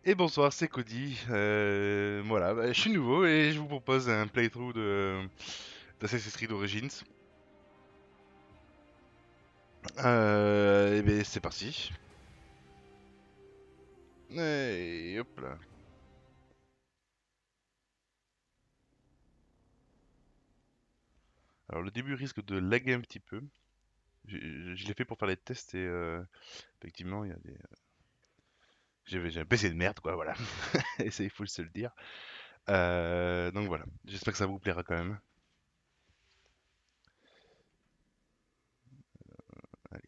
Et bonsoir, c'est Cody. Voilà, je suis nouveau et je vous propose un playthrough d'Assassin's Creed Origins. Et ben c'est parti. Et hop là. Alors le début risque de laguer un petit peu. Je l'ai fait pour faire les tests et effectivement il y a des. J'ai un PC de merde quoi, voilà. Et ça il faut se le dire. Donc voilà, j'espère que ça vous plaira quand même. Allez.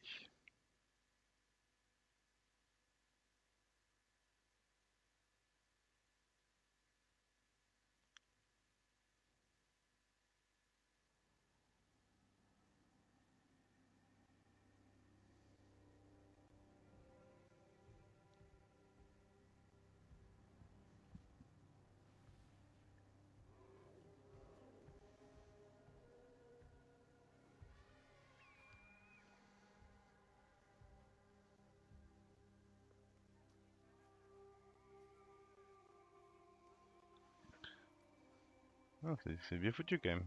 Ah, c'est bien foutu quand même.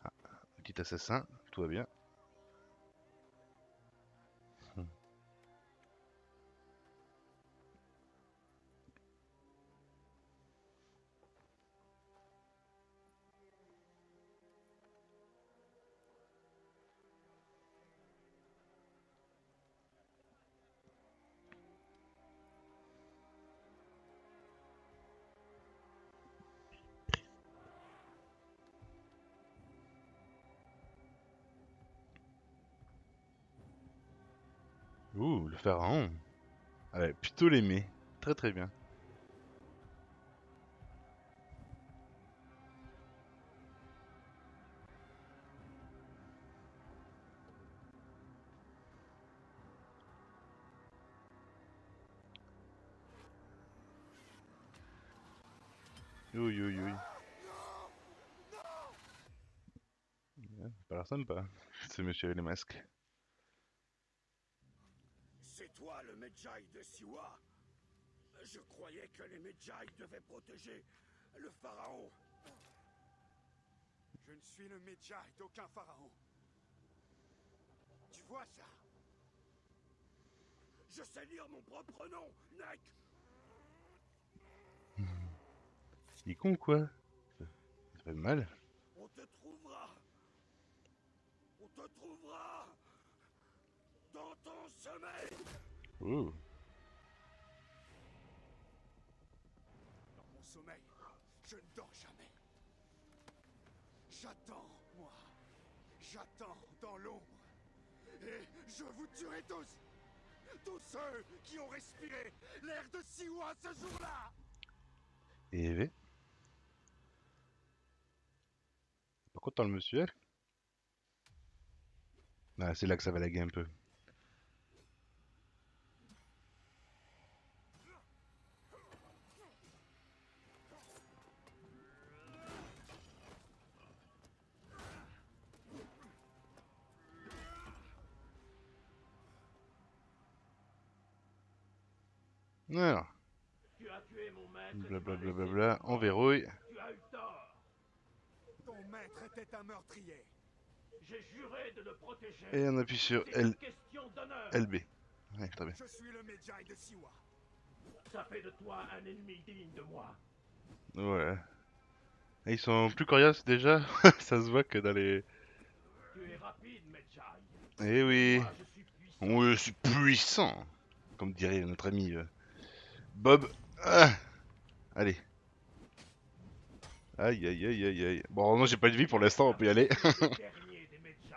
Ah, petit assassin, tout va bien. Ouh, le pharaon. Ah ouais, plutôt l'aimé. Très très bien. Oui, oui, oui. Ouais, pas l'air sympa, ce monsieur avec les masques. C'est toi le Medjay de Siwa? Je croyais que les Medjay devaient protéger le pharaon. Je ne suis le Medjay d'aucun pharaon. Tu vois ça? Je sais lire mon propre nom, Nek. Il est con ou quoi? Ça fait mal. On te trouvera. On te trouvera dans ton sommeil. Oh. Dans mon sommeil, je ne dors jamais. J'attends, moi. J'attends dans l'ombre. Et je vous tuerai tous. Tous ceux qui ont respiré l'air de Siwa ce jour-là. Et V. Pas content le monsieur. Ah, c'est là que ça va laguer un peu. Alors, Tu as tué mon maître et tu m'as blablabla, laissé bla, pour on mort. verrouille. Tu as eu tort. Ton maître était un meurtrier. J'ai juré de le protéger. Et on appuie sur C'est une question d'honneur. LB. Ouais, très bien. Je suis le Medjay de Siwa. Ça fait de toi un ennemi digne de moi. Ouais. Et ils sont plus coriaces déjà. Ça se voit que dans les. Tu es rapide, Medjay. Eh Et oui. moi, je suis puissant. Oui, je suis puissant. Comme dirait notre ami Bob. Ah, allez. Aïe, aïe, aïe, aïe, aïe. Bon, non, j'ai pas de vie pour l'instant, on peut y aller. Le dernier des Medjay.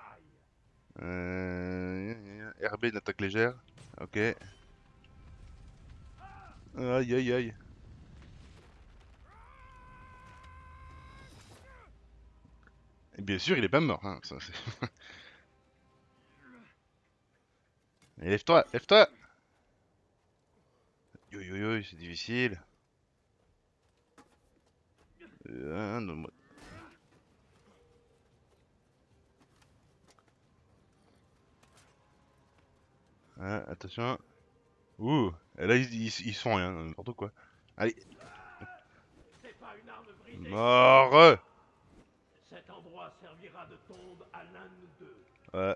RB, une attaque légère. Ok. Aïe, aïe, aïe. Et bien sûr, il est pas mort. Hein. Et lève-toi, lève-toi. Yo, yo, yo, c'est difficile. Non, attention. Ouh, et là ils font rien, n'importe quoi. Allez, C'est pas une arme brisée. mort. Cet endroit servira de tombe à l'un de nous deux. Ouais.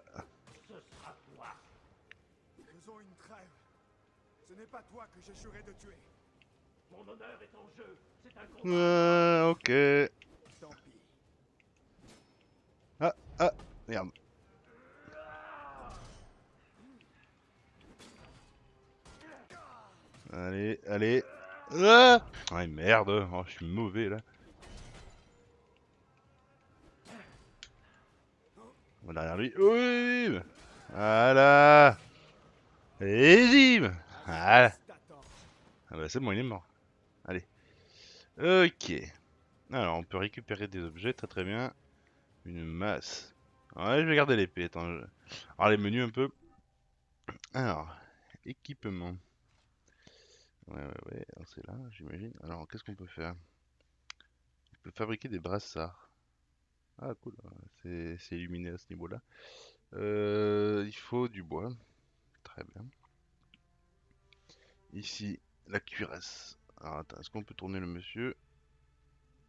Ce sera toi. Faisons une trêve. Ce n'est pas toi que j'ai juré de tuer. Mon honneur est en jeu. C'est un combat. Ok. Tant pis. Ah, ah, merde. Allez, allez. Ah, ouais, merde. Oh, je suis mauvais là. On va derrière lui. Oui. Voilà. Et bim. Voilà. T'attends. Ah bah c'est bon, il est mort. Allez. Ok. Alors, on peut récupérer des objets, très très bien. Une masse. Ouais, je vais garder l'épée. Attends. Alors, les menus un peu. Alors, équipement. Ouais. Alors, c'est là, j'imagine. Alors, qu'est-ce qu'on peut faire? On peut fabriquer des brassards. Ah, cool. C'est illuminé à ce niveau-là. Il faut du bois. Très bien. Ici, la cuirasse. Alors, attends, est-ce qu'on peut tourner le monsieur?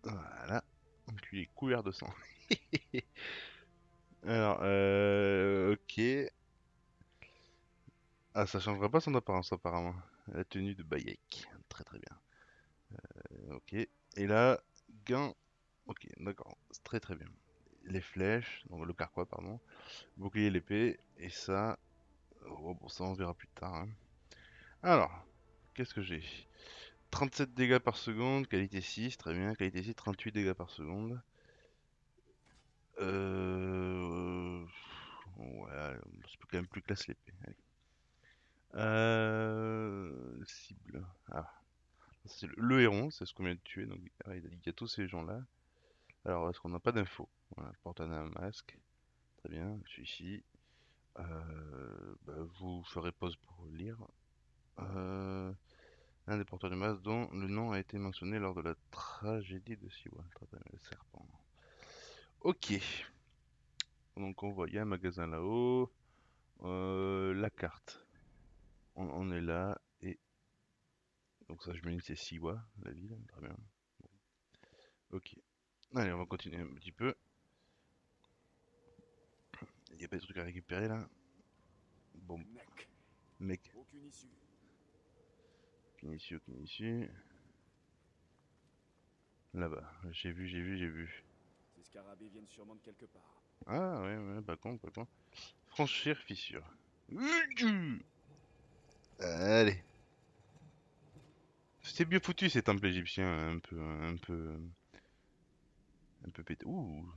Voilà. Donc, il est couvert de sang. Alors, ok. Ah, ça changera pas son apparence apparemment. La tenue de Bayek. Très très bien. Ok. Et là, gain. Ok, d'accord. C'est très très bien. Les flèches, donc le carquois, pardon. Bouclier, l'épée. Et ça. Oh, bon, ça on verra plus tard, hein. Alors, qu'est-ce que j'ai? 37 dégâts par seconde, qualité 6, très bien. Qualité 6, 38 dégâts par seconde. Ouais, c'est quand même plus classe l'épée. Allez. Cible. Ah, c'est le héron, c'est ce qu'on vient de tuer. Donc, ah, il y a tous ces gens-là. Alors, est-ce qu'on n'a pas d'infos? Voilà, porte un masque. Très bien, celui-ci. Bah, vous ferez pause pour lire. Un des porteurs de masque dont le nom a été mentionné lors de la tragédie de Siwa. Très bien, le serpent. Ok. Donc, on voit, il y a un magasin là-haut. La carte. On est là. Et donc, ça, je me dis, c'est Siwa, la ville. Très bien. Ok. Allez, on va continuer un petit peu. Il n'y a pas de trucs à récupérer là. Bon, Mec, mec, aucune issue. aucune issue. Là-bas, j'ai vu. Ces scarabées viennent sûrement de quelque part. Ah ouais, pas con, pas con. Franchir fissure. Allez. C'est bien foutu ces temples égyptiens, un peu pété. Ouh,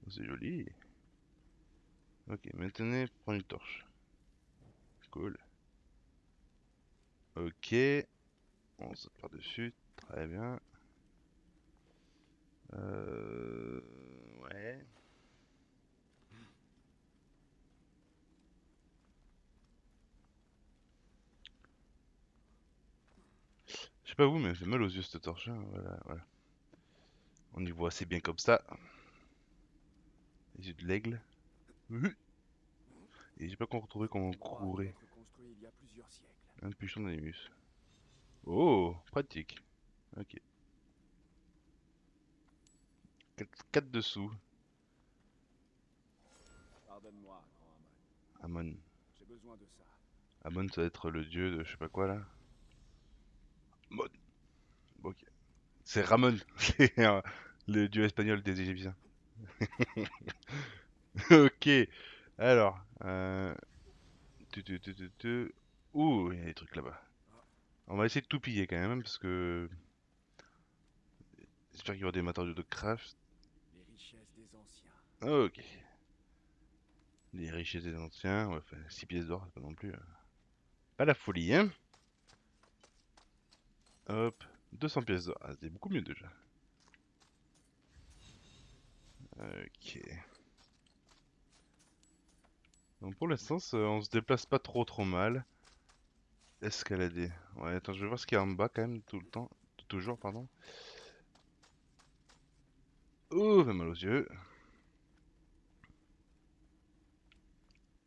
c'est joli. Ok, maintenant, prends une torche. Cool. Ok, on saute par-dessus, très bien. Ouais. Je sais pas vous, mais elle fait mal aux yeux cette torche, hein. Voilà. On y voit assez bien comme ça. Les yeux de l'aigle. Et j'ai pas qu'on retrouvait comment on Cet endroit a pu courait. être construit il y a plusieurs siècles. Un puchon d'animus. Oh, pratique. Ok. 4 dessous. Pardonne-moi, grand Amon. Amon. J'ai besoin de ça. Amon, ça doit être le dieu de je sais pas quoi là. Amon. Bon, ok. C'est Ramon. C'est le dieu espagnol des Égyptiens. Ok. Alors. Ouh, il y a des trucs là-bas. On va essayer de tout piller quand même parce que j'espère qu'il y aura des matériaux de craft. Les richesses des anciens. Ok. Les richesses des anciens. Ouais, enfin, 6 pièces d'or, c'est pas non plus. Pas la folie, hein. Hop. 200 pièces d'or. Ah, c'est beaucoup mieux déjà. Ok. Donc pour l'instant, on se déplace pas trop mal. Escalader. Ouais, attends, je vais voir ce qu'il y a en bas quand même tout le temps. Toujours, pardon. Oh, fait mal aux yeux.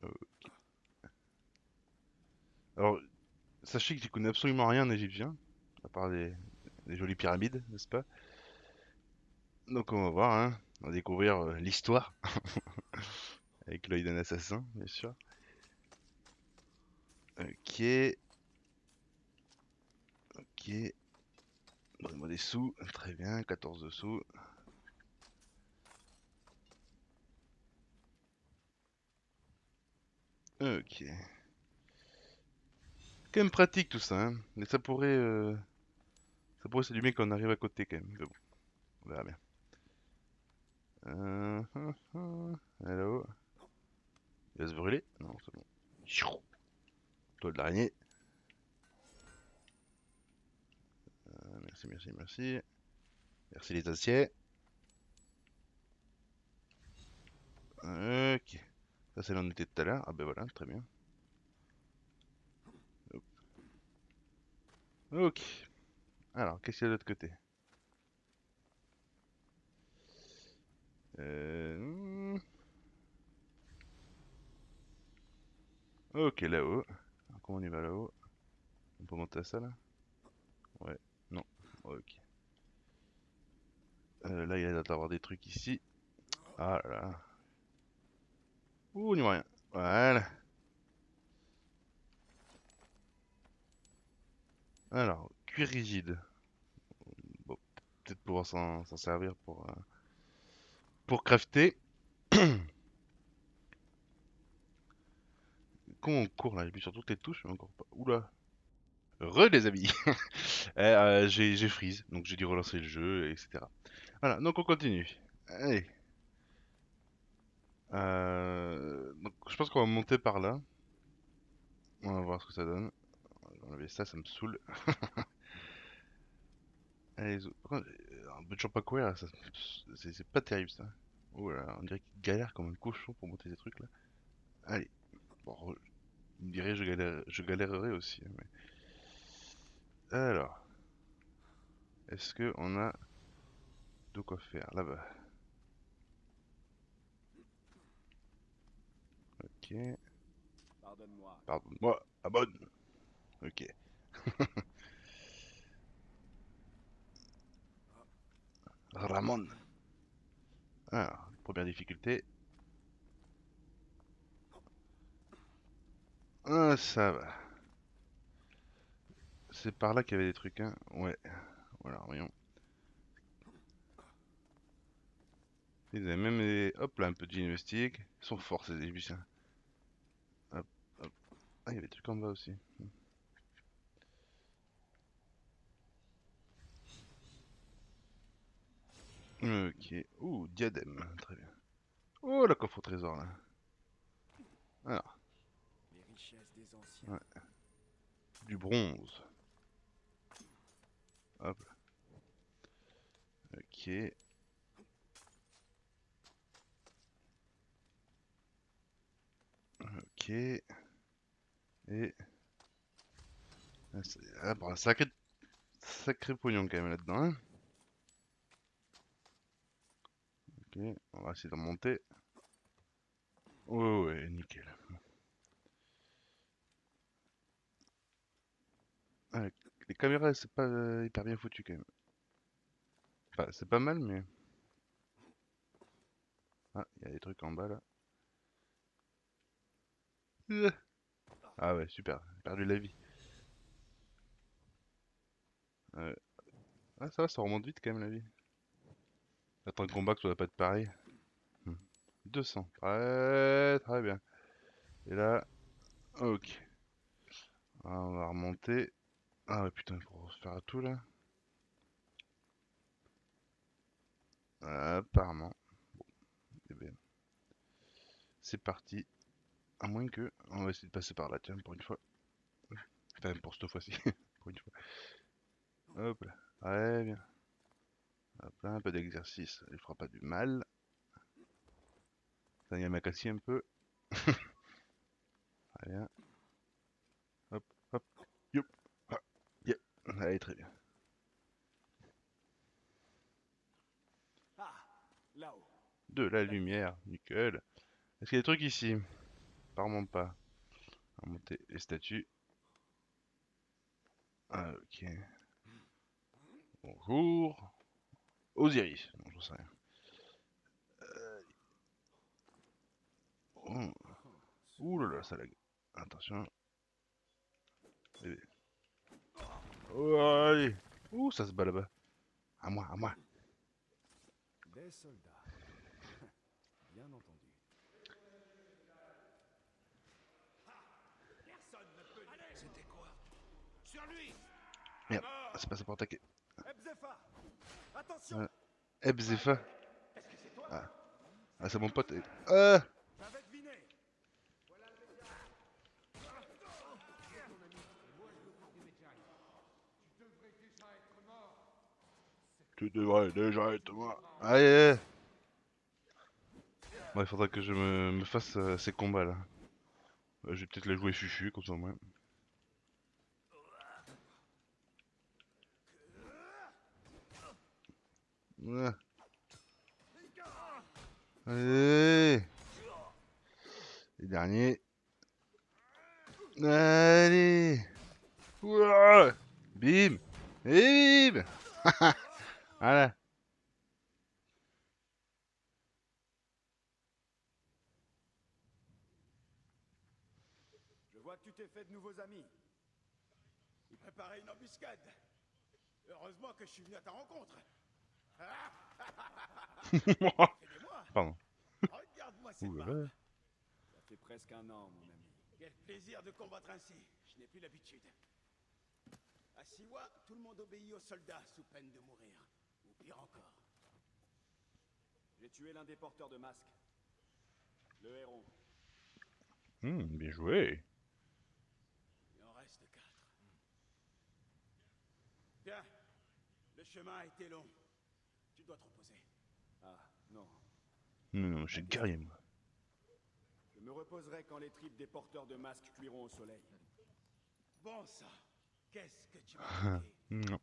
Ok. Alors, sachez que j'y connais absolument rien en égyptien, à part des jolies pyramides, n'est-ce pas? Donc on va voir, hein. On va découvrir l'histoire, avec l'œil d'un assassin, bien sûr. Ok, ok. Donnez-moi des sous, très bien, 14 de sous. Ok. Quand même pratique tout ça, hein. Mais ça pourrait s'allumer quand on arrive à côté quand même. Mais bon, on verra bien. Hello. Il va se brûler? Non, c'est bon. Chou. Toi de l'araignée. Merci, merci, merci. Merci les aciers. Ok. Ça c'est là où on était tout à l'heure. Ah ben voilà, très bien. Hop. Ok. Alors, qu'est-ce qu'il y a de l'autre côté? Hmm. Ok, là-haut. Alors, comment on y va là-haut? On peut monter à ça là? Ouais. Non. Ok. Là, il y a l'air d'avoir des trucs ici. Ah là là. Ouh, on n'y voit rien. Voilà. Alors, cuir rigide. Bon, peut-être pouvoir s'en servir pour crafter. Comment on court là? J'appuie sur toutes les touches, mais encore pas. Oula. Re les amis. J'ai freeze, donc j'ai dû relancer le jeu, etc. Voilà, donc on continue. Allez. Donc je pense qu'on va monter par là. On va voir ce que ça donne. On va enlever ça, ça me saoule. Allez, par contre, on peut toujours pas courir là, c'est pas terrible ça. Oh là, on dirait qu'il galère comme un cochon pour monter ces trucs là. Allez, bon, il me dirait je galérerais aussi, hein, Alors, est-ce que on a de quoi faire là-bas? Ok, Pardonne-moi. pardonne-moi, abonne. Ok. Ramon. Alors, première difficulté. Ah, ça va. C'est par là qu'il y avait des trucs, hein. Ouais, voilà, voyons. Ils avaient même des... Hop là, un peu de gymnastique. Ils sont forts ces Égyptiens. Hop, hop. Ah, il y avait des trucs en bas aussi. Ok. Ouh, diadème. Très bien. Oh, la coffre au trésor là. Alors, Les richesses des anciens. ouais, du bronze. Hop. Ok. Ok. Et... Ah, bon, sacré pognon quand même là-dedans, hein. Ok, on va essayer de remonter. Oh, ouais, nickel. Ah, les caméras, c'est pas hyper bien foutu quand même. Enfin, c'est pas mal, mais... Ah, il y a des trucs en bas là. Euh. Ah ouais, super. J'ai perdu la vie. Euh, Ah, ça va, ça remonte vite quand même la vie. Attends le combat que ça va pas être pareil. Hmm. 200. Très, très bien. Et là, ok. Ah, on va remonter. Ah ouais, putain, pour se faire à tout là. Apparemment. Eh bien, c'est parti. À moins que... On va essayer de passer par là, tiens, pour une fois. Enfin, pour cette fois-ci. Pour une fois. Hop là. Très bien. Hop là, un peu d'exercice. Il fera pas du mal. Ça y a Makassi un peu. Très bien. Hop, hop. Youp. Ah, yep. Allez, très bien. Ah, là-haut. De la La lumière. lumière. Nickel. Est-ce qu'il y a des trucs ici? Apparemment pas. On va monter les statues. Ah, ok. Bonjour. Osiris. Non, j'en sais rien. Oh. Ouh là là, ça lag. Attention. Allez. Oh, allez. Ouh, ça se bat là-bas. À moi, à moi. Des soldats. Bien entendu. Personne ne peut. Allez. C'était quoi? Sur lui. Merde, c'est pas ça pour attaquer. Ebzefa, attention. Ebzefa. Est-ce que c'est toi? Ah, c'est mon pote. Ah! J'avais deviné. Tu devrais déjà être mort. Allez! Bon, il faudra que je me fasse ces combats là. Je vais peut-être les jouer fufu comme ça au moins. Ah. Allez! Les derniers. Allez! Ouah! Bim! Et bim! Voilà. Je vois que tu t'es fait de nouveaux amis. Il préparait une embuscade. Heureusement que je suis venu à ta rencontre. Aidez-moi. Pardon. Regarde-moi cette Ouh là barbe. là. Ça fait presque un an, mon ami. Quel plaisir de combattre ainsi. Je n'ai plus l'habitude. À Siwa, tout le monde obéit aux soldats sous peine de mourir. Ou pire encore. J'ai tué l'un des porteurs de masques. Le héron. Bien joué. Il en reste 4. Bien. Le chemin a été long. Tu dois te reposer. Ah, non. Non, non, je suis guerrier moi. Je me reposerai quand les tripes des porteurs de masques cuiront au soleil. Bon sang. Qu'est-ce que tu m'as manqué. Non.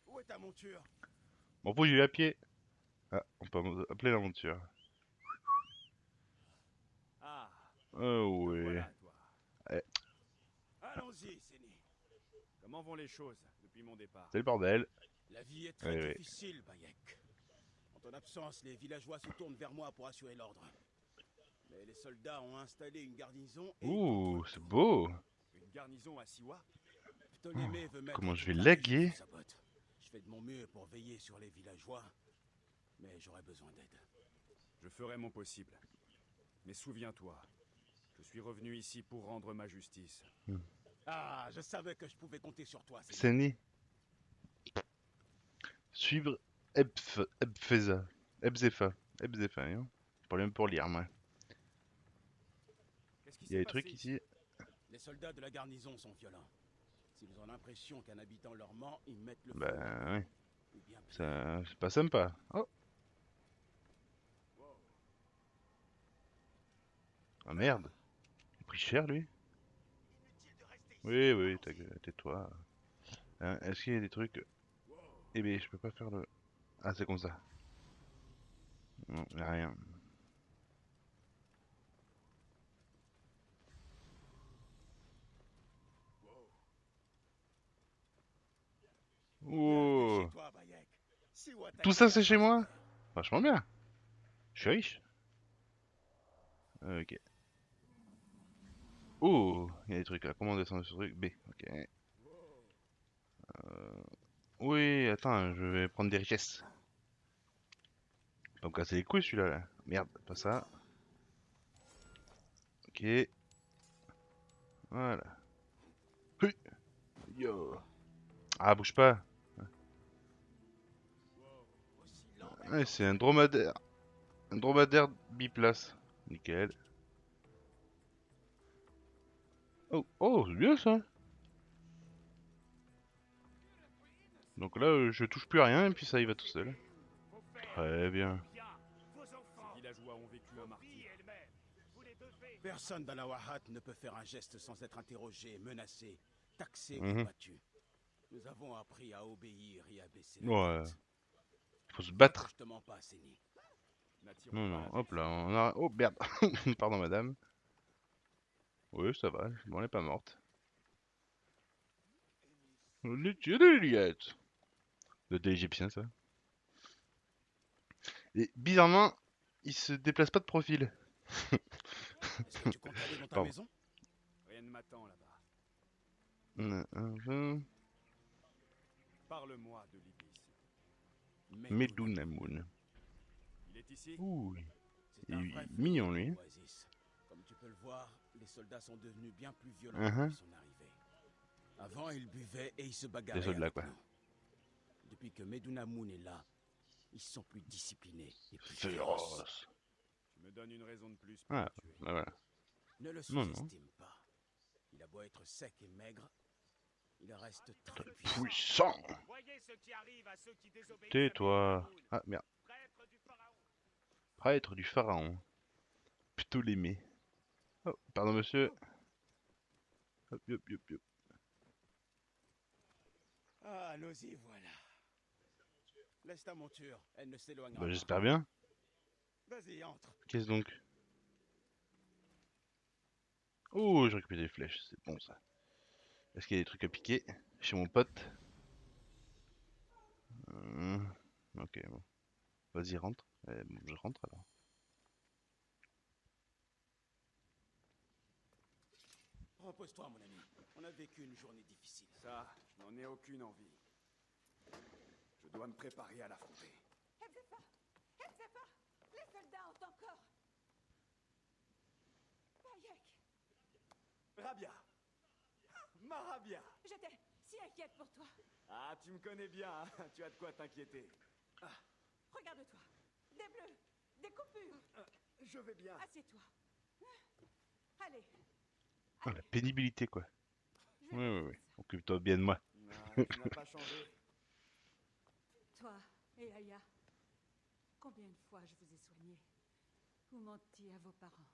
Où est ta monture? Bon, faut que j'y vais à pied. Ah, on peut appeler la monture. Ah, Oh te ouais. voilà, toi. Allons-y, Séni. Comment vont les choses depuis mon départ? C'est le bordel. La vie est très Oui, oui. difficile, Bayek. En ton absence, les villageois se tournent vers moi pour assurer l'ordre. Mais les soldats ont installé une garnison et Ouh, c'est beau. Une garnison à Siwa? Ptolémée veut mettre Comment je vais toute la laguer. région sous sa botte. Je fais de mon mieux pour veiller sur les villageois, mais j'aurais besoin d'aide. Je ferai mon possible. Mais souviens-toi, je suis revenu ici pour rendre ma justice. Ah, je savais que je pouvais compter sur toi, Séni. Séni. Suivre Ebfeza. Ebzefa. Ebzefa, hein. Problème pour lire, moi. Qu'est-ce qui Il y a s'est des trucs passé ici. Les soldats de la garnison sont violents. S'ils ont l'impression qu'un habitant leur ment, ils mettent le feu. Bah, ouais. Ou bien pire. Ça, c'est pas sympa. Oh. Ah merde. Il a pris cher, lui. Inutile de rester ici. Oui, oui, tais-toi. Hein, est-ce qu'il y a des trucs... Eh ben, je peux pas faire le... Ah, c'est comme ça. Non, y a rien. Bienvenue Oh. chez toi, Bayek. Siwa Tout ça, t'accueille c'est à chez bras moi? ouverts. Vachement bien. Je suis riche. Ok. Oh, il y a des trucs là. Comment descendre sur ce truc? B. Ok. Oui, attends, je vais prendre des richesses. Pas me casser les couilles celui-là. Là. Merde, pas ça. Ok. Voilà. Hui. Yo. Ah, bouge pas. Aussi lent Ouais, c'est un dromadaire. Un dromadaire biplace. Nickel. Oh, oh, c'est bien ça. Donc là, je touche plus à rien et puis ça y va tout seul. Très bien. Ces villageois ont vécu un martyre. Personne dans la Wahat ne peut faire un geste sans être interrogé, menacé, taxé Mhm. et battu. Nous avons appris à obéir et à baisser la Ouais. tête. Faut se Crois battre. que je te mens pas, Séni. N'attirons Non, pas non, la hop là, défiance. on a... Oh merde. Pardon madame. Oui, ça va. Bon, elle est pas morte. Les Juliette. Le dé égyptien, ça. Et bizarrement, il se déplace pas de profil. Est-ce que tu comptes aller dans ta Pardon. maison? Rien ne m'attend là-bas. Parle-moi de l'Ibis. Medunamun. Il est ici? Ouh, C'est il un est vrai mignon, fléau de lui. l'Oasis. Comme tu peux le voir, les soldats sont devenus bien plus violents Uh-huh. depuis son arrivée. Avant, ils buvaient et ils se Des bagarraient soldats, avec quoi. nous. Depuis que Medunamun est là, ils sont plus disciplinés et plus féroces. Féroce. Tu me donnes une raison de plus pour Ah, le tuer. bah voilà. Ne le Non, non. sous-estime pas. Il a beau être sec et maigre, il reste très puissant. Puissant. Voyez ce qui arrive à ceux qui désobéissent. Tais-toi. Ah, merde. Prêtre du pharaon. Ptolémée. Oh, pardon, monsieur. Hop, hop, hop, hop. Ah, nous y voilà. Laisse ta monture, elle ne s'éloignera Bah, pas. j'espère bien. Vas-y, entre. Qu'est-ce donc? Oh, j'ai récupéré des flèches, c'est bon ça. Est-ce qu'il y a des trucs à piquer chez mon pote? Ok, bon. Vas-y, rentre. Bon, je rentre alors. Repose-toi, mon ami. On a vécu une journée difficile. Ça, je n'en ai aucune envie. Je dois me préparer à l'affronter. Hepzefa! Hepzefa! Les soldats ont encore... Bayek! Rabia! Ma Rabia! J'étais si inquiète pour toi. Ah, tu me connais bien, hein. Tu as de quoi t'inquiéter. Regarde-toi. Des bleus, des coupures. Je vais bien. Assieds-toi. Allez. Ah, la pénibilité quoi. Je vais Oui, oui, faire oui. ça. Occupe-toi bien de moi. Non, tu n'as pas changé. Toi et Aya, combien de fois je vous ai soigné ou menti à vos parents.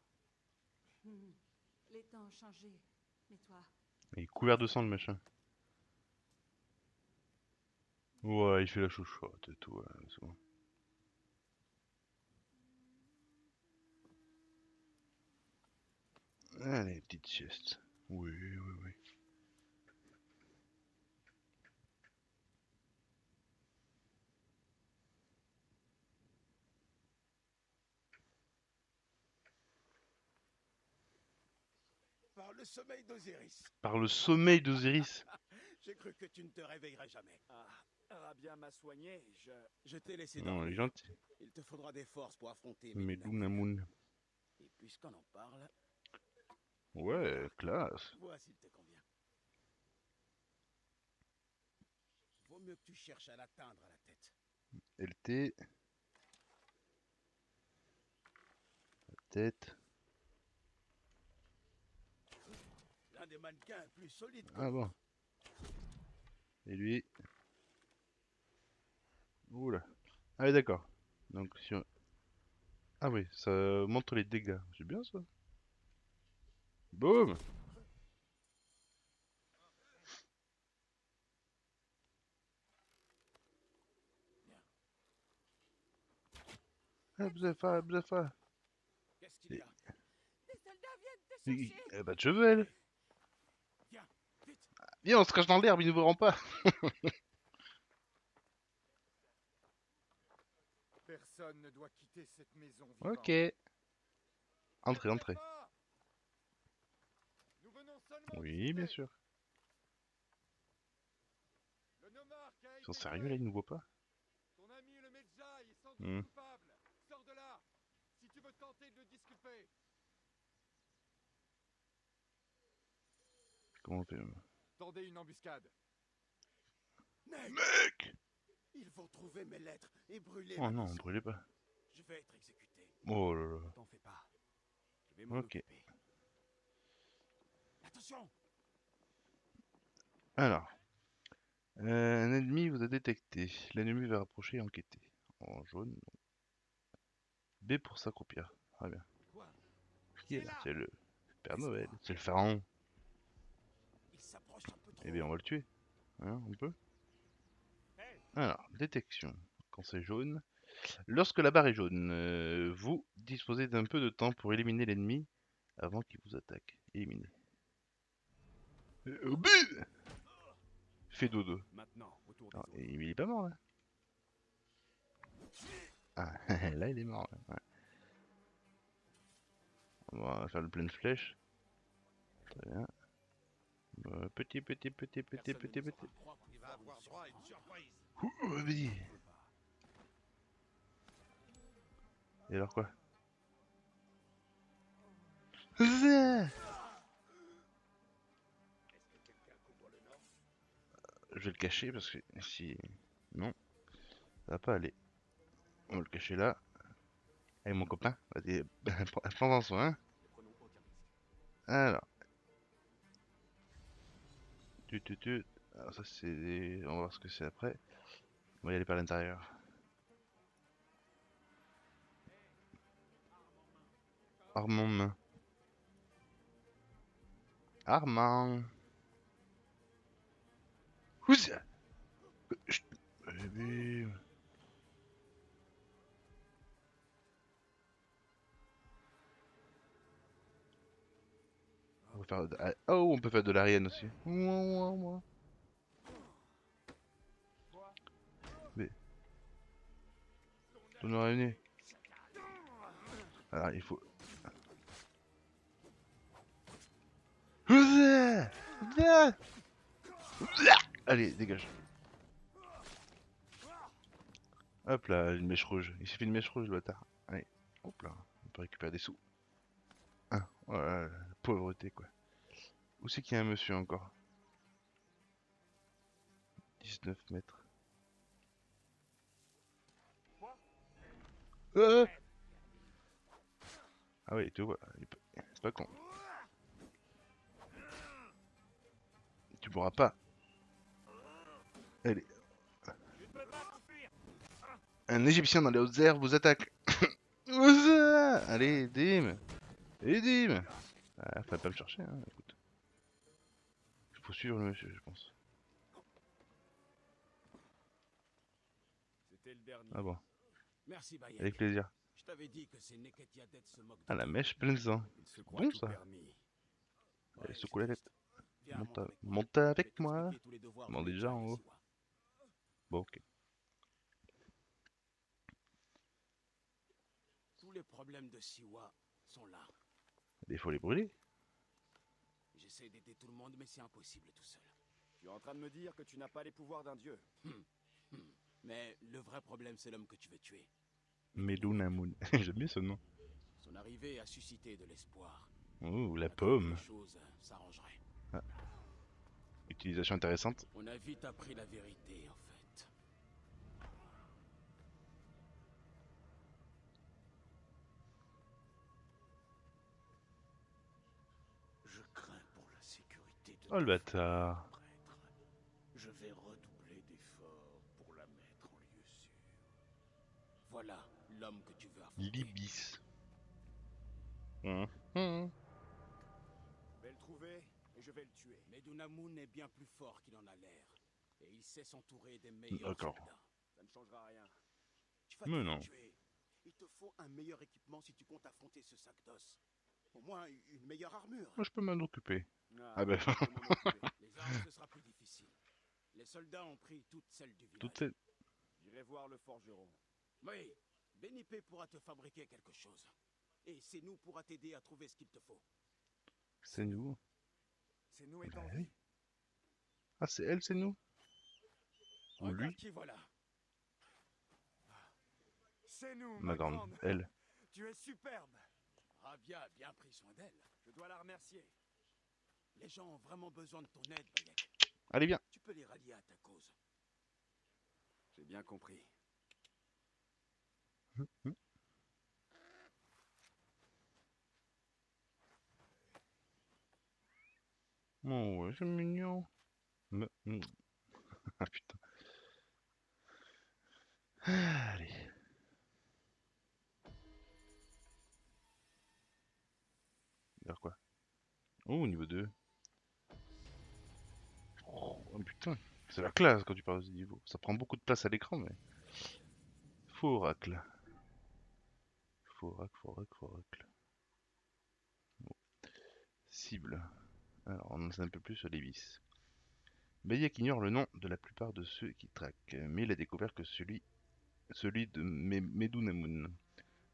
Les temps ont changé, mais toi, Il est couvert de sang le machin. Ouais, il fait la chouchoute et tout. Ouais, c'est bon. Allez, petite sieste. Oui, oui, oui. Par le sommeil d'Osiris. Par le sommeil d'Osiris. J'ai cru que tu ne te réveillerais jamais. Ah, Rabia m'a soigné, Je t'ai laissé Non, il est dormir. gentil. Il te faudra des forces pour affronter Medunamun. Et puisqu'on en parle, Ouais, classe. vois s'il te convient. Vaut mieux que tu cherches à l'atteindre à la tête. LT. La tête. L'un des mannequins plus solides que Ah bon. l'autre. Et lui. Oula. Ah oui, d'accord. Donc si on... Ah oui, ça montre les dégâts. C'est bien ça. Boum. Abzafa, Abzafa. Qu'est-ce qu'il y a? des soldats viennent te chercher. Eh bah je veux elle. Viens, vite. Viens, on se cache dans l'herbe, ils ne verront pas. Personne ne doit quitter cette maison vivant. Ok. Entrez, entrez. Nous venons seulement Oui, visiter. bien sûr. Le nomarque a Ils sont été sérieux là, tué. ils nous voient pas. Ton ami le Medjay est sans doute Hmm. coupable. Sors de là, si tu veux tenter de le disculper. Comment on fait Tendez une embuscade. Mec. Ils vont trouver mes lettres et brûler Oh ma non, maison. brûlez pas. Je vais être exécuté. Oh là là. T'en fais pas. Je vais m'en Ok. occuper. Attention! Alors. Un ennemi vous a détecté. L'ennemi va rapprocher et enquêter. En jaune. B pour s'accroupir. Très bien. Quoi? Qui est là? C'est le Père Noël. C'est le pharaon. Il s'approche un peu trop. Eh bien, on va le tuer. Hein, on peut. Hey. Alors, détection. Quand c'est jaune. Lorsque la barre est jaune, vous disposez d'un peu de temps pour éliminer l'ennemi avant qu'il vous attaque. Éliminé. Oh, but Fais dodo. Maintenant, autour des Non, autres. il est pas mort là. Ah, là il est mort. Là. Ouais. On va faire le plein de flèches. Très bien. Petit. Personne ne nous aura croire pour Il va faire avoir une droit à une surprise. surprise. Ouh, vas-y. Et alors quoi? Je vais le cacher parce que si... Non, ça va pas aller. On va le cacher là. Avec mon copain. Vas-y, prends-en soin. Ne prenons aucun risque. Alors. Alors ça c'est... On va voir ce que c'est après. On va y aller par l'intérieur. Arme en main. Armand. Ouzia. Chut. Bébé. On peut faire de... Oh, on peut faire de l'Ariane aussi. Mais... On aurait venu. Alors il faut... Allez, dégage. Hop là, une mèche rouge. Il suffit d'une mèche rouge, le bâtard. Allez, hop là. On peut récupérer des sous. Ah, voilà, la pauvreté quoi. Où c'est qu'il y a un monsieur encore? 19 mètres. Ah, ah oui, tu vois, c'est pas con. Tu pourras pas. Allez. Un Égyptien dans les hautes airs vous attaque. Allez, Dim. Et Dim. Ah, fallait pas me chercher, hein, écoute. Il faut suivre le monsieur, je pense. C'était le dernier. Ah bon, Merci, Bayek. avec plaisir. Je t'avais dit que ces Neketiadet se moquent de Ah, la toi. mèche pleine de sang. Ils se croient Bon tout ça. permis. Allez, Ouais, secoue la c'est tête. juste. Viens, Monte, monte avec moi. monte Je vais avec moi. t'expliquer tous les devoirs Bon, de déjà Medjay en et haut. Siwa. Bon, ok. Tous les problèmes de Siwa sont là. Il faut les brûler. J'essaie d'aider tout le monde, mais c'est impossible tout seul. Tu es en train de me dire que tu n'as pas les pouvoirs d'un dieu. Mais le vrai problème, c'est l'homme que tu veux tuer. Melunamun. J'aime bien ce nom. Son arrivée a suscité de l'espoir. Oh, la Attends que pomme. les choses s'arrangeraient. Utilisation intéressante. On a vite appris la vérité, en fait. Je crains pour la sécurité de Oh le ta bâtard. prêtre. Je vais redoubler d'efforts pour la mettre en lieu sûr. Voilà l'homme que tu veux affronter. Libis. Je vais le trouver et je vais le tuer. Mais Dunamun est bien plus fort qu'il en a l'air. Et il sait s'entourer des meilleurs D'accord. soldats. Ça ne changera rien. Tu vas Mais te non. tuer. Il te faut un meilleur équipement si tu comptes affronter ce sac d'os. Au moins une meilleure armure. Moi je peux m'en occuper. Ah, Ah ben, je vais m'en occuper. Les armes, ce sera plus difficile. Les soldats ont pris toutes celles du village. toutes ces... J'irai voir le forgeron. Oui, Benipé pourra te fabriquer quelque chose. Et Senou pourra t'aider à trouver ce qu'il te faut. C'est nous. C'est nous et Bah en oui. vie. Ah c'est elle, c'est nous. Ou Regarde lui. qui voilà. C'est nous, Ma grande. Elle. Tu es superbe. Rabia a bien pris soin d'elle. Je dois la remercier. Les gens ont vraiment besoin de ton aide, Bayek. Allez viens. Tu peux les rallier à ta cause. J'ai bien compris. Oh ouais, c'est mignon. Ah putain. Allez. Vers quoi? Oh, niveau 2. Oh putain, c'est la classe quand tu parles de ce niveau. Ça prend beaucoup de place à l'écran, mais... Fouracle. Fouracle. Cible. Alors, on en sait un peu plus sur les vis. Bayek ignore le nom de la plupart de ceux qui traquent, mais il a découvert que celui de Medunamun,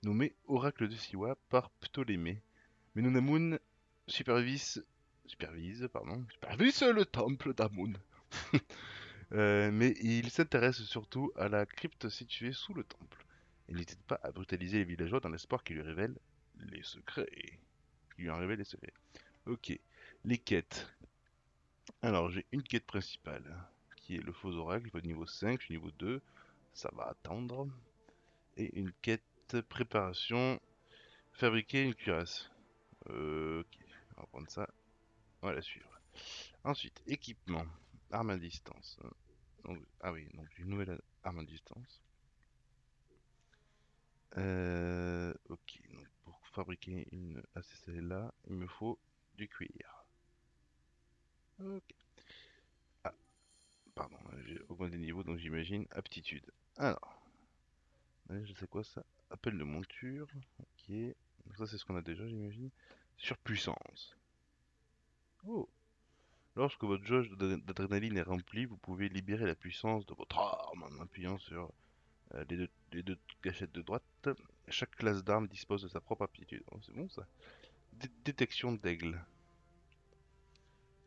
nommé Oracle de Siwa par Ptolémée. Medunamun supervise le temple d'Amun. Mais il s'intéresse surtout à la crypte située sous le temple. Il n'hésite pas à brutaliser les villageois dans l'espoir qu'ils lui révèlent les secrets. Qu'ils lui en révèlent les secrets. Ok, les quêtes. Alors, j'ai une quête principale, qui est le faux oracle, il faut être niveau 5, je suis niveau 2, ça va attendre. Et une quête préparation, fabriquer une cuirasse. Ok, on va prendre ça, on va la suivre. Ensuite, équipement, arme à distance. Donc, ah oui, donc une nouvelle arme à distance. Ok, donc pour fabriquer une... Ah, c'est celle-là, il me faut du cuir. Ok. Ah, pardon, j'ai augmenté le niveau, donc j'imagine aptitude. Alors, je sais quoi ça? Appel de monture. Ok. Donc ça, c'est ce qu'on a déjà, j'imagine. Surpuissance. Oh. Lorsque votre jauge d'adrénaline est remplie, vous pouvez libérer la puissance de votre arme en appuyant sur les deux gâchettes de droite. Chaque classe d'arme dispose de sa propre aptitude. Oh, c'est bon ça. Détection d'aigle.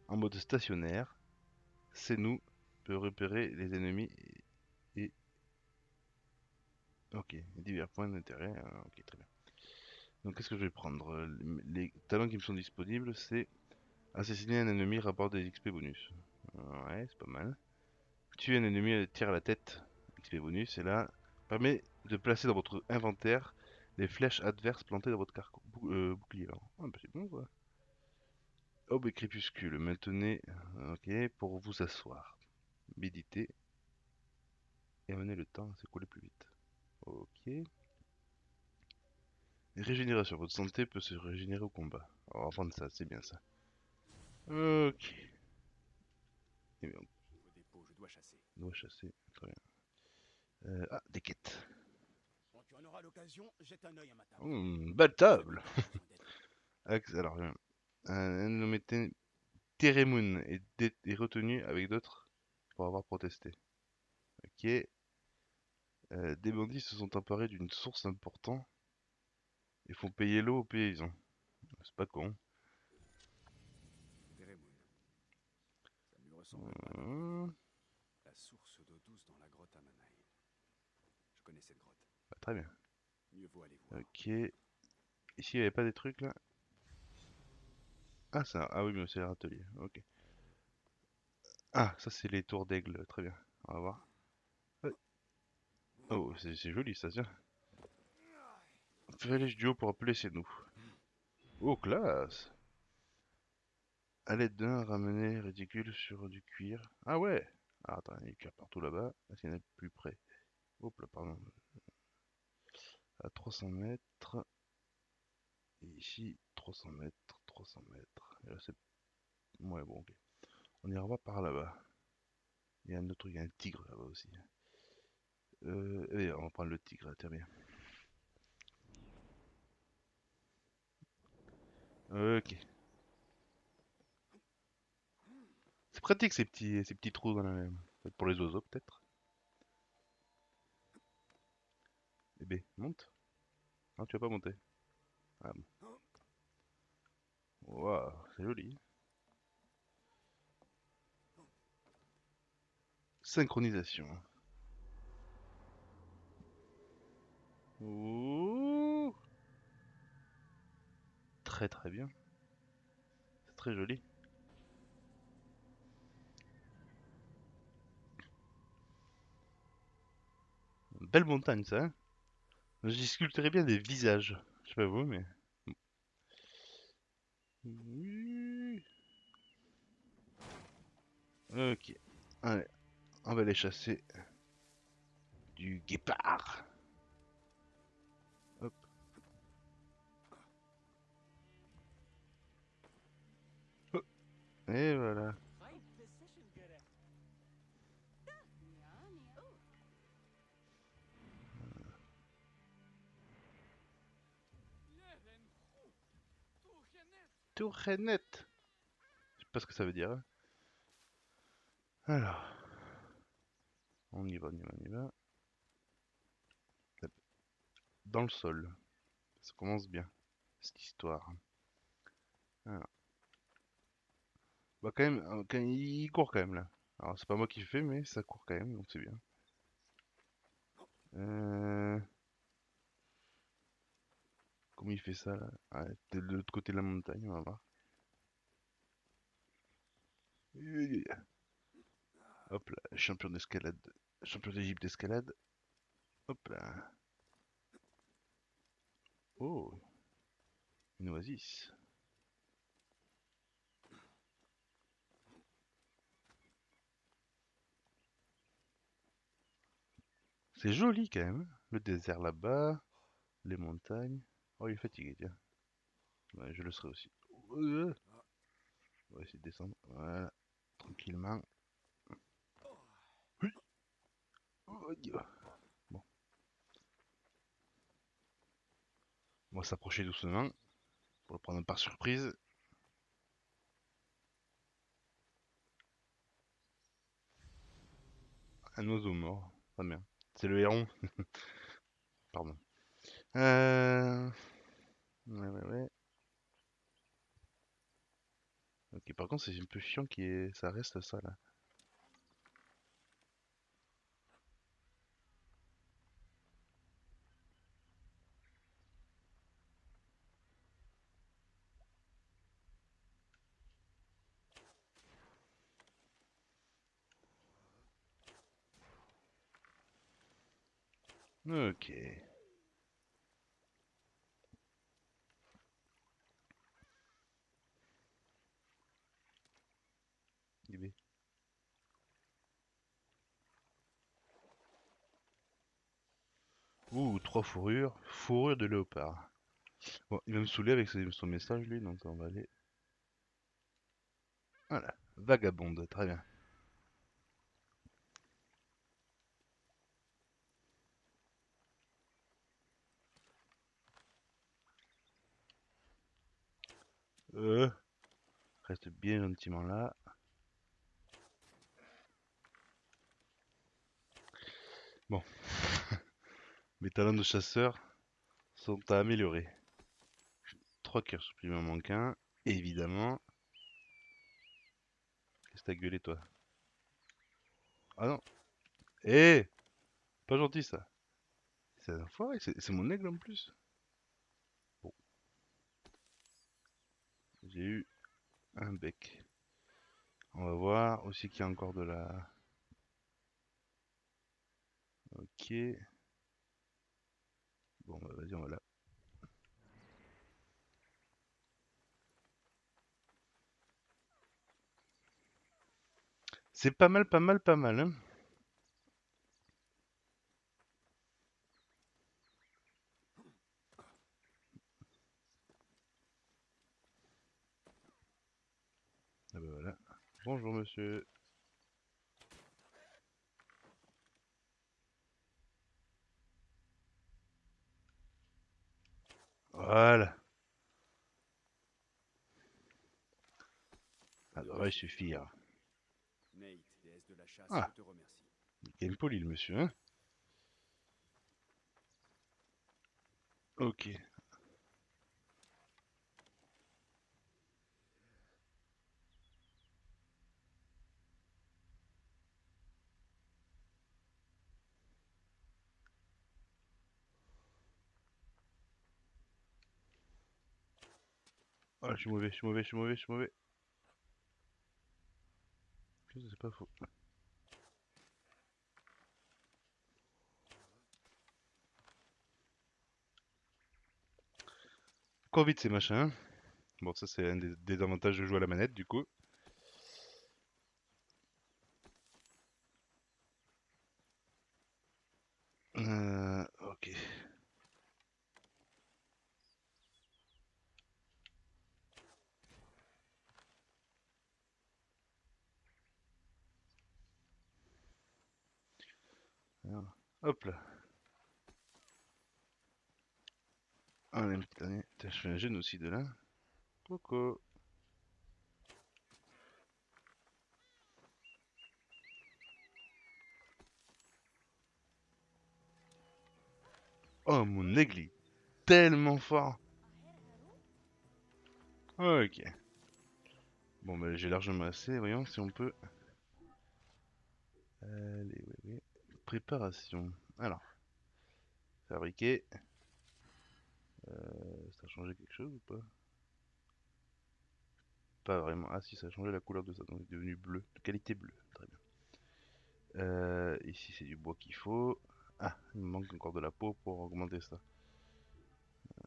En mode stationnaire, c'est nous peut repérer les ennemis et... Ok, divers points d'intérêt. Ok, très bien. Donc qu'est-ce que je vais prendre? Les talents qui me sont disponibles, c'est assassiner un ennemi rapporte des XP bonus. Ouais, c'est pas mal. Tuer un ennemi tire à la tête, XP bonus, et là, permet de placer dans votre inventaire les flèches adverses plantées dans votre bouclier. Ah, bah c'est bon quoi. Aube et crépuscule, maintenez, ok, pour vous asseoir. Méditer et amener le temps à s'écouler plus vite. Ok. Régénération, votre santé peut se régénérer au combat. On va prendre ça, c'est bien ça. Ok. Et bien, Au dépôt, je dois chasser. on doit chasser, très bien. Ah, des quêtes. Quand tu en auras l'occasion, jette un œil à ma table. Belle Je sais que table. t'as besoin d'aide. Alors, un nommé Teremun est retenu avec d'autres pour avoir protesté. Ok. Des bandits se sont emparés d'une source importante et font payer l'eau aux paysans. C'est pas con. Teremun. Ça ne lui ressemble pas. Hum, La source d'eau douce dans la grotte à Manaï. Je connais cette grotte. bah, très bien. Mieux vaut aller voir. Ok. Ici, il n'y avait pas des trucs là? Ah, ça. Ah oui, mais c'est l'atelier. Ok. Ah, ça, c'est les tours d'aigle. Très bien. On va voir. Ouais. Oh, c'est joli ça, tiens. Flèche du haut pour appeler c'est nous. Oh, classe! À l'aide d'un ramener ridicule sur du cuir. Ah ouais! Ah, attends, il y a du cuir partout là-bas. Est-ce qu'il y en a plus près? Hop là, pardon. À 300 mètres. Et ici, 300 mètres, 300 mètres. Et là, c'est... Ouais, bon, ok. On ira voir par là-bas. Il y a un autre truc, il y a un tigre là-bas aussi. On va prendre le tigre, tiens bien. Ok. C'est pratique ces petits trous dans la... Pour les oiseaux peut-être. Eh ben, monte. Non, tu vas pas monter. Ah bon. Waouh, c'est joli. Synchronisation. Ouh. Très très bien. C'est très joli. Belle montagne ça, hein. J'y sculpterais bien des visages. Je sais pas vous, mais... Oui. Ok. Allez, on va aller chasser du guépard. Hop. Oh. Et voilà. tournettes. Je sais pas ce que ça veut dire. Alors, on y va, on y va, on y va. Dans le sol. Ça commence bien, cette histoire. Alors. Bah quand même, il court quand même là. Alors c'est pas moi qui fais, mais ça court quand même, donc c'est bien. Euh... Comment il fait ça là? Ah, de l'autre côté de la montagne, on va voir. Hop là, champion d'escalade. Champion d'Égypte d'escalade. Hop là. Oh, une oasis. C'est joli quand même. Le désert là-bas, les montagnes. Oh, il est fatigué, tiens. Ouais, je le serai aussi. On va essayer de descendre. Voilà, tranquillement. Oui. Oh, bon, on va s'approcher doucement pour le prendre par surprise. Un oiseau mort. Très bien. C'est le héron. Pardon. Ouais, ouais, ouais. Ok, par contre, c'est un peu chiant ça reste ça là. Ok. IB. Ouh, 3 fourrures. Fourrure de léopard. Bon, il va me saouler avec son message lui, donc on va aller. Voilà. Vagabonde, très bien. Reste bien gentiment là. Bon. Mes talents de chasseur sont à améliorer. 3 cœurs supplémentaires manquent un. Évidemment. Qu'est-ce que t'as gueulé toi? Ah non. Eh, pas gentil ça. C'est un enfoiré, c'est mon aigle en plus. Bon, j'ai eu un bec. On va voir aussi qu'il y a encore de la... Ok. Bon, bah, vas-y, on va là. C'est pas mal, pas mal, pas mal, hein. Ah bah voilà. Bonjour monsieur. Voilà. Ça devrait suffire. Nate, déesse de la chasse, Ah, je te remercie. il est poli le monsieur, hein. Ok. Ah, je suis mauvais, je suis mauvais, je suis mauvais, je suis mauvais. C'est pas faux. Cours vite ces machins, hein. Bon, ça c'est un des avantages de jouer à la manette du coup. Ok. Alors, hop là. Allez, petit dernier. Tiens, je fais un génocide là. Coco. Oh, mon aigle est tellement fort. Ok. Bon, bah, j'ai largement assez. Voyons si on peut. Allez, oui, oui. Préparation. Alors, fabriquer. Ça a changé quelque chose ou pas? Pas vraiment. Ah si, ça a changé la couleur de ça, donc c'est devenu bleu. De qualité bleue. Très bien. Ici, c'est du bois qu'il faut. Ah, il me manque encore de la peau pour augmenter ça.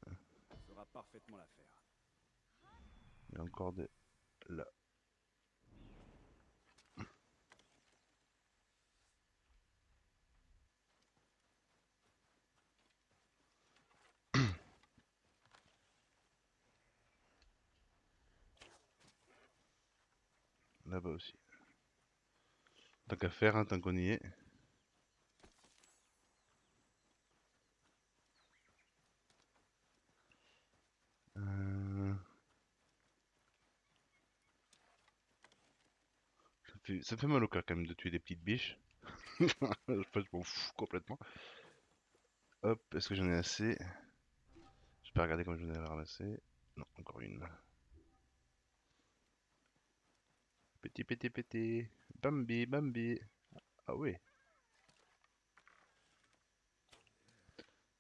Ça fera parfaitement l'affaire. Il y a encore des... là. Là-bas aussi. Tant qu'à faire, hein, tant qu'on y est. Euh, ça me fait mal au cœur quand même de tuer des petites biches. Je m'en fous complètement. Hop, est-ce que j'en ai assez? Je peux regarder comme j'en ai ramassé. Non, encore une. Petit, petit, petit. Bambi, Bambi. Ah oui.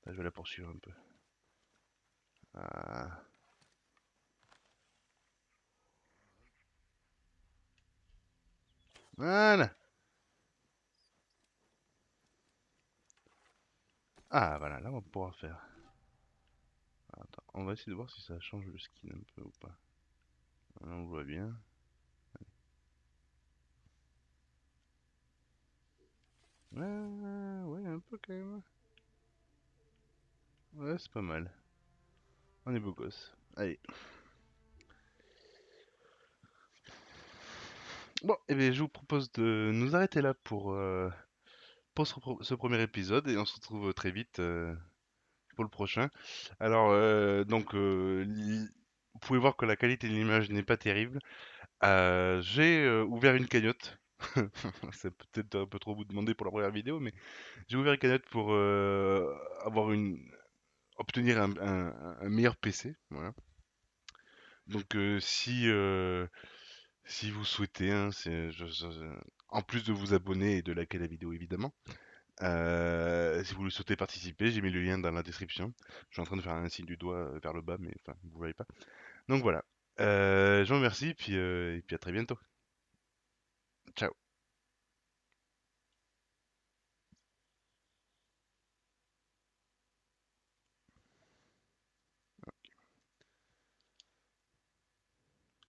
Là, je vais la poursuivre un peu. Ah. Voilà. Ah, voilà, là, on va pouvoir faire. Attends, on va essayer de voir si ça change le skin un peu ou pas. Là, on le voit bien. Ouais, un peu quand même. Ouais, c'est pas mal. On est beau gosse. Allez. Bon, et bien, je vous propose de nous arrêter là pour ce premier épisode et on se retrouve très vite pour le prochain. Alors, vous pouvez voir que la qualité de l'image n'est pas terrible. J'ai ouvert une cagnotte. C'est peut-être un peu trop vous demander pour la première vidéo, mais j'ai ouvert une cagnotte pour obtenir un meilleur PC. Voilà. Donc, si vous souhaitez, hein, en plus de vous abonner et de liker la vidéo évidemment, si vous le souhaitez participer, j'ai mis le lien dans la description. Je suis en train de faire un signe du doigt vers le bas, mais enfin, vous voyez pas. Donc voilà. Je vous remercie, et puis à très bientôt.